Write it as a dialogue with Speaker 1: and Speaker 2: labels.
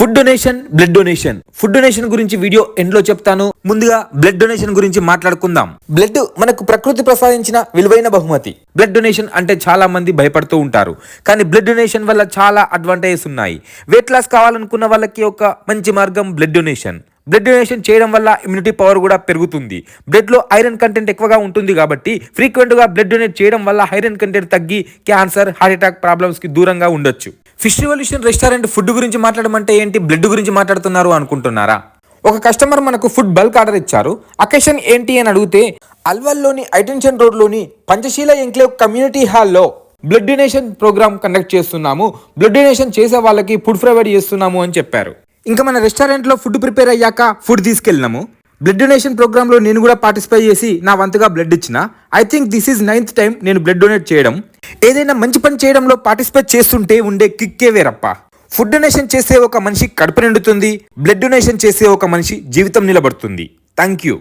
Speaker 1: Food donation, blood donation. Food donation గురించి video ఎండ్లో చెప్తాను. ముందుగా బ్లడ్ డొనేషన్ గురించి మాట్లాడుకుందాం. బ్లడ్ మనకు ప్రకృతి ప్రసాదించిన విలువైన బహుమతి. బ్లడ్ డొనేషన్ అంటే చాలా మంది భయపడుతూ ఉంటారు, కానీ బ్లడ్ డొనేషన్ వల్ల చాలా అడ్వాంటేజెస్ ఉన్నాయి. వెయిట్ లాస్ కావాలనుకున్న వాళ్ళకి ఒక మంచి మార్గం బ్లడ్ డొనేషన్. బ్లడ్ డొనేషన్ చేయడం వల్ల ఇమ్యూనిటీ పవర్ కూడా పెరుగుతుంది. బ్లడ్ లో ఐరన్ కంటెంట్ ఎక్కువగా ఉంటుంది కాబట్టి ఫ్రీక్వెంట్ గా బ్లడ్ డొనేట్ చేయడం వల్ల ఐరన్ కంటెంట్ తగ్గి క్యాన్సర్, హార్ట్ అటాక్ ప్రాబ్లమ్స్ కి దూరంగా ఉండొచ్చు. ఫిష్ రెవల్యూషన్ రెస్టారెంట్ ఫుడ్ గురించి మాట్లాడమంటే ఏంటి, బ్లడ్ గురించి మాట్లాడుతున్నారు అనుకుంటున్నారా? ఒక కస్టమర్ మనకు ఫుడ్ బల్క్ ఆర్డర్ ఇచ్చారు. అకేషన్ ఏంటి అని అడిగితే అల్వాల్లోని ఐటెన్షన్ రోడ్లోని పంచశీల ఎంక్లేవ్ కమ్యూనిటీ హాల్లో బ్లడ్ డొనేషన్ ప్రోగ్రామ్ కండక్ట్ చేస్తున్నాము, బ్లడ్ డొనేషన్ చేసే వాళ్ళకి ఫుడ్ ప్రొవైడ్ చేస్తున్నాము అని చెప్పారు. ఇంకా మన రెస్టారెంట్లో ఫుడ్ ప్రిపేర్ అయ్యాక ఫుడ్ తీసుకెళ్ళినాము. బ్లడ్ డొనేషన్ ప్రోగ్రాంలో నేను కూడా పార్టిసిపేట్ చేసి నా వంతుగా బ్లడ్ ఇచ్చిన. I think this is 9th time నేను బ్లడ్ డొనేట్ చేయడం. ఏదైనా మంచి పని చేయడంలో పార్టిసిపేట్ చేస్తుంటే ఉండే కిక్కే వేరప్ప. ఫుడ్ డొనేషన్ చేసే ఒక మనిషి కడుపు నిండుతుంది, బ్లడ్ డొనేషన్ చేసే ఒక మనిషి జీవితం నిలబడుతుంది. Thank you.